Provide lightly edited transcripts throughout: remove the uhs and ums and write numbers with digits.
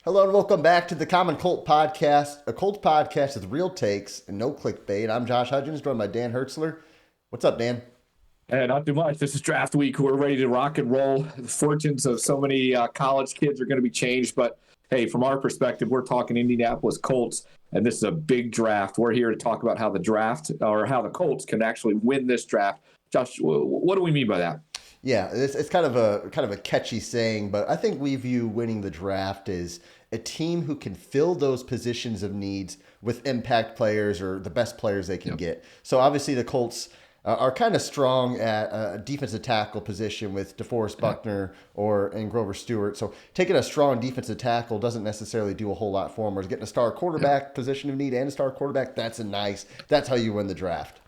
Hello and welcome back to the Common Colt Podcast, a Colts podcast with real takes and no clickbait. I'm Josh Hudgens, joined by Dan Hertzler. What's up, Dan? Hey, not too much. This is draft week. We're ready to rock and roll. The fortunes of so many college kids are going to be changed. But hey, from our perspective, we're talking Indianapolis Colts, and this is a big draft. We're here to talk about how the Colts can actually win this draft. Josh, what do we mean by that? Yeah, it's kind of a catchy saying, but I think we view winning the draft as a team who can fill those positions of needs with impact players or the best players they can get. So obviously the Colts are kind of strong at a defensive tackle position with DeForest Buckner and Grover Stewart. So taking a strong defensive tackle doesn't necessarily do a whole lot for them. Whereas getting a star quarterback position of need and a star quarterback, that's how you win the draft.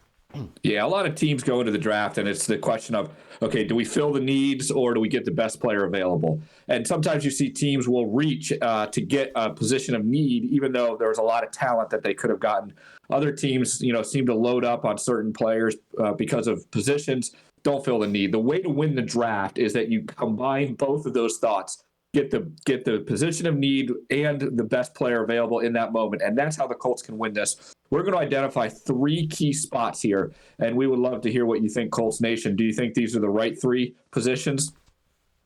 Yeah, a lot of teams go into the draft, and it's the question of, okay, do we fill the needs or do we get the best player available? And sometimes you see teams will reach to get a position of need, even though there's a lot of talent that they could have gotten. Other teams, seem to load up on certain players because of positions, don't fill the need. The way to win the draft is that you combine both of those thoughts. Get the position of need and the best player available in that moment. And that's how the Colts can win this. We're going to identify three key spots here, and we would love to hear what you think, Colts Nation. Do you think these are the right three positions?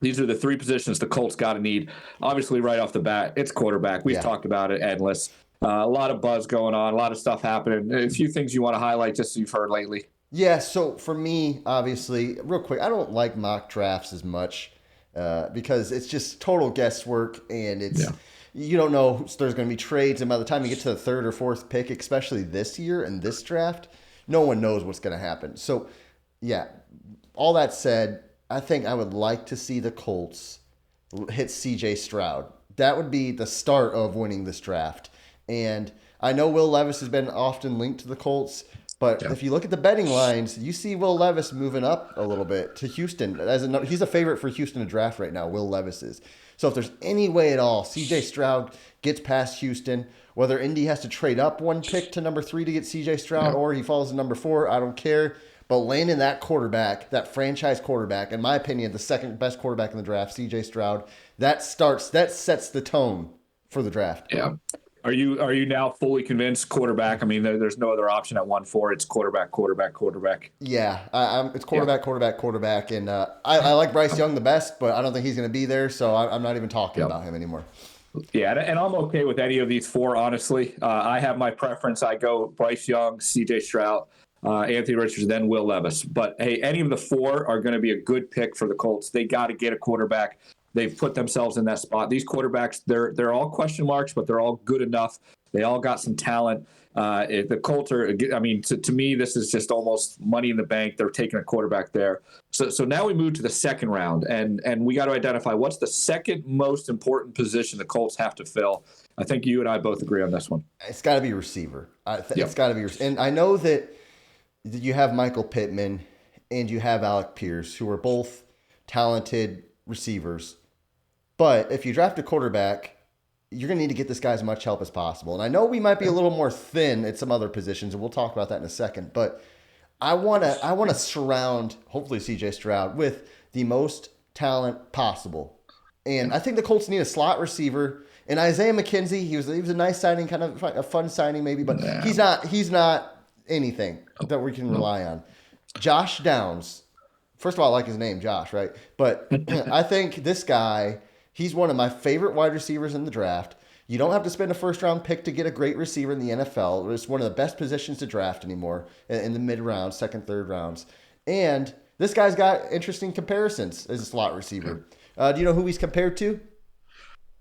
These are the three positions the Colts got to need. Obviously, right off the bat, it's quarterback. We've talked about it endless. A lot of buzz going on, a lot of stuff happening. A few things you want to highlight just so you've heard lately. Yeah, so for me, obviously, real quick, I don't like mock drafts as much. Because it's just total guesswork, and you don't know if there's going to be trades. And by the time you get to the third or fourth pick, especially this year in this draft, no one knows what's going to happen. So, yeah, all that said, I think I would like to see the Colts hit C.J. Stroud. That would be the start of winning this draft. And I know Will Levis has been often linked to the Colts. But if you look at the betting lines, you see Will Levis moving up a little bit to Houston. He's a favorite for Houston to draft right now, Will Levis is. So if there's any way at all, C.J. Stroud gets past Houston, whether Indy has to trade up one pick to number 3 to get C.J. Stroud or he falls to number 4, I don't care. But landing that quarterback, that franchise quarterback, in my opinion, the second best quarterback in the draft, C.J. Stroud, that sets the tone for the draft. Yeah. Are you now fully convinced quarterback? I mean, there's no other option at 1-4. It's quarterback. Yeah, it's quarterback. And I like Bryce Young the best, but I don't think he's going to be there, so I'm not even talking about him anymore. Yeah, and I'm okay with any of these four, honestly. I have my preference. I go Bryce Young, C.J. Stroud, Anthony Richardson, then Will Levis. But, hey, any of the four are going to be a good pick for the Colts. They got to get a quarterback. They've put themselves in that spot. These quarterbacks, they're all question marks, but they're all good enough. They all got some talent. The Colts are, I mean, to me, this is just almost money in the bank. They're taking a quarterback there. So now we move to the second round, and we got to identify what's the second most important position the Colts have to fill. I think you and I both agree on this one. It's got to be receiver. It's got to be, and I know that you have Michael Pittman and you have Alec Pierce, who are both talented receivers. But if you draft a quarterback, you're going to need to get this guy as much help as possible. And I know we might be a little more thin at some other positions, and we'll talk about that in a second. But I want to surround, hopefully, C.J. Stroud with the most talent possible. And I think the Colts need a slot receiver. And Isaiah McKenzie, he was a nice signing, kind of a fun signing maybe, but he's not anything that we can rely on. Josh Downs. First of all, I like his name, Josh, right? But I think this guy, he's one of my favorite wide receivers in the draft. You don't have to spend a first-round pick to get a great receiver in the NFL. It's one of the best positions to draft anymore in the mid-rounds, second, third rounds. And this guy's got interesting comparisons as a slot receiver. Do you know who he's compared to?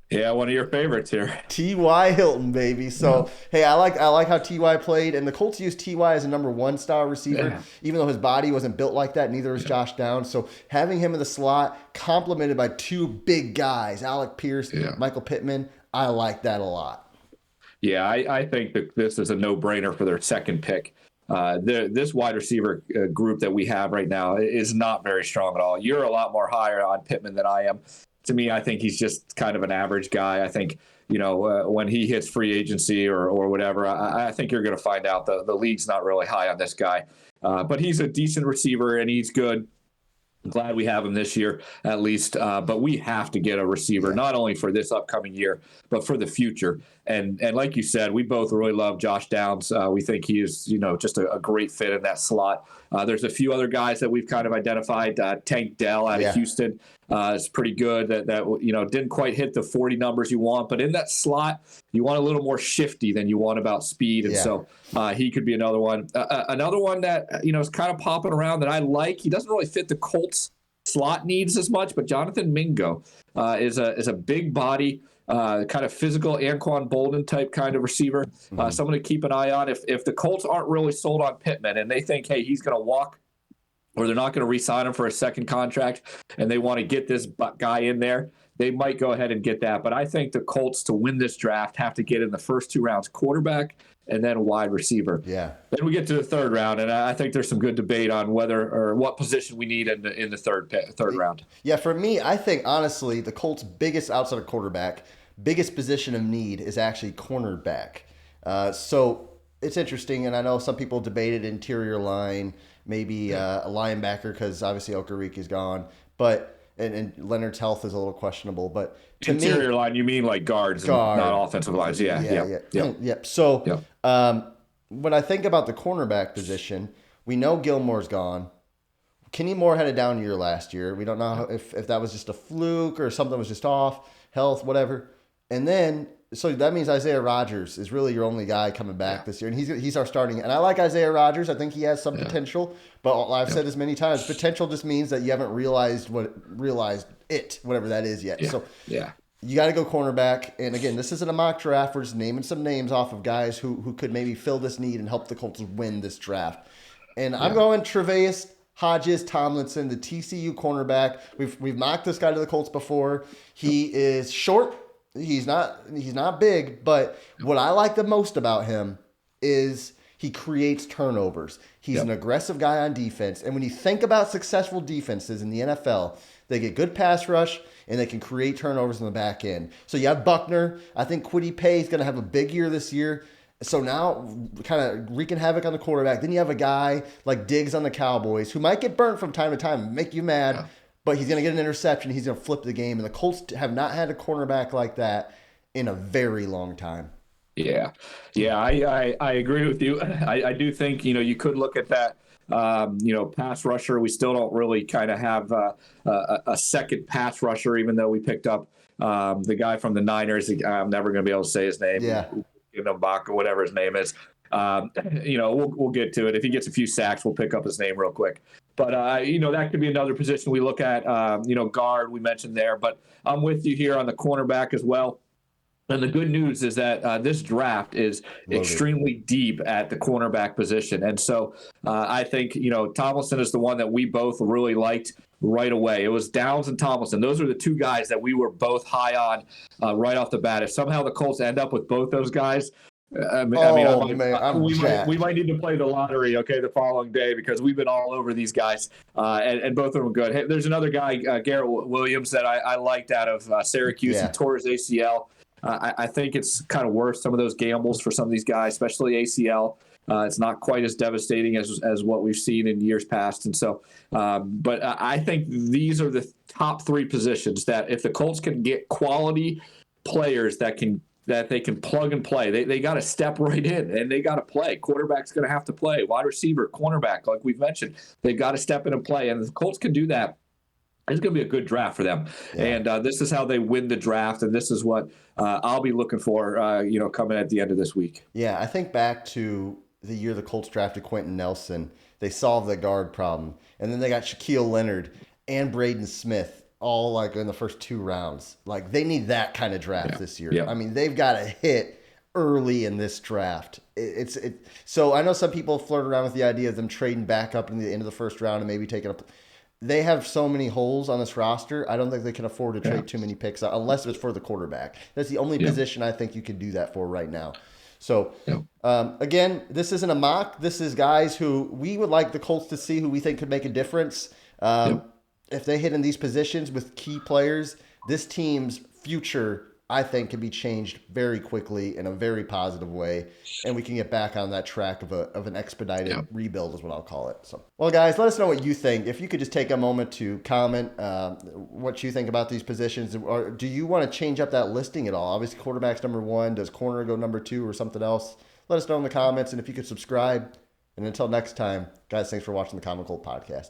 Yeah, one of your favorites here. T.Y. Hilton, baby. So, hey, I like how T.Y. played, and the Colts used T.Y. as a number 1 star receiver, even though his body wasn't built like that. Neither was Josh Downs. So having him in the slot, complemented by two big guys, Alec Pierce, Michael Pittman, I like that a lot. Yeah, I think that this is a no-brainer for their second pick. This wide receiver group that we have right now is not very strong at all. You're a lot more higher on Pittman than I am. To me, I think he's just kind of an average guy. I think, when he hits free agency or whatever, I think you're going to find out the league's not really high on this guy. But he's a decent receiver, and he's good. Glad we have him this year, at least. But we have to get a receiver, not only for this upcoming year, but for the future. And like you said, we both really love Josh Downs. We think he is, just a great fit in that slot. There's a few other guys that we've kind of identified. Tank Dell out of Houston is pretty good. That didn't quite hit the 40 numbers you want, but in that slot, you want a little more shifty than you want about speed, and so he could be another one. Another one that is kind of popping around that I like. He doesn't really fit the Colts slot needs as much, but Jonathan Mingo is a big body, kind of physical Anquan Bolden type kind of receiver. Someone to keep an eye on. If the Colts aren't really sold on Pittman and they think, hey, he's going to walk, or they're not going to re-sign him for a second contract, and they want to get this guy in there, they might go ahead and get that. But I think the Colts, to win this draft, have to get in the first 2 rounds quarterback and then wide receiver. Yeah. Then we get to the 3rd round, and I think there's some good debate on whether or what position we need in the third round. Yeah, for me, I think, honestly, the Colts' biggest outside of quarterback, biggest position of need is actually cornerback. So it's interesting, and I know some people debated interior line, maybe a linebacker, because obviously Okereke is gone, but and Leonard's health is a little questionable. But to interior line, you mean like guards, not offensive lines? Yeah. So when I think about the cornerback position, we know Gilmore's gone. Kenny Moore had a down year last year. We don't know if that was just a fluke or something was just off, health, whatever. And then, so that means Isaiah Rodgers is really your only guy coming back this year. And he's our starting. And I like Isaiah Rodgers. I think he has some potential. But I've said this many times, potential just means that you haven't realized whatever that is yet. So you got to go cornerback. And again, this isn't a mock draft. We're just naming some names off of guys who could maybe fill this need and help the Colts win this draft. And I'm going Tre'Davious Hodges Tomlinson, the TCU cornerback. We've mocked this guy to the Colts before. He is short. He's not big, but what I like the most about him is he creates turnovers. He's an aggressive guy on defense. And when you think about successful defenses in the NFL, they get good pass rush and they can create turnovers in the back end. So you have Buckner. I think Kwity Paye is going to have a big year this year. So now kind of wreaking havoc on the quarterback. Then you have a guy like Diggs on the Cowboys who might get burnt from time to time and make you mad. But he's going to get an interception. He's going to flip the game. And the Colts have not had a cornerback like that in a very long time. Yeah, I agree with you. I do think, you could look at that, pass rusher. We still don't really kind of have a second pass rusher, even though we picked up the guy from the Niners. I'm never going to be able to say his name. Bach or whatever his name is. We'll get to it. If he gets a few sacks, we'll pick up his name real quick. But, that could be another position we look at, guard we mentioned there. But I'm with you here on the cornerback as well. And the good news is that this draft is extremely deep at the cornerback position. And so I think, Tomlinson is the one that we both really liked right away. It was Downs and Tomlinson. Those are the 2 guys that we were both high on right off the bat. If somehow the Colts end up with both those guys, we might need to play the lottery, the following day, because we've been all over these guys, and both of them are good. Hey, there's another guy, Garrett Williams, that I liked out of Syracuse. He tore his ACL. I think it's kind of worth some of those gambles for some of these guys, especially ACL. It's not quite as devastating as what we've seen in years past. And so, but I think these are the top 3 positions that if the Colts can get quality players that they can plug and play, they got to step right in and they got to play. Quarterback's going to have to play. Wide receiver, cornerback, like we've mentioned, they've got to step in and play. And if the Colts can do that, it's going to be a good draft for them. And this is how they win the draft. And this is what I'll be looking for, coming at the end of this week. Yeah, I think back to the year the Colts drafted Quentin Nelson. They solved the guard problem. And then they got Shaquille Leonard and Braden Smith all like in the first 2 rounds. Like they need that kind of draft this year. I mean, they've got to hit early in this draft. So I know some people flirt around with the idea of them trading back up in the end of the first round and maybe taking up. They have so many holes on this roster. I don't think they can afford to trade too many picks unless it's for the quarterback. That's the only position I think you can do that for right now. So, again, this isn't a mock. This is guys who we would like the Colts to see who we think could make a difference. If they hit in these positions with key players, this team's future I think can be changed very quickly in a very positive way, and we can get back on that track of an expedited rebuild is what I'll call it. So, well, guys, let us know what you think. If you could just take a moment to comment what you think about these positions, or do you want to change up that listing at all? Obviously, quarterback's number 1. Does corner go number 2 or something else? Let us know in the comments, and if you could subscribe. And until next time, guys, thanks for watching the Common Cold Podcast.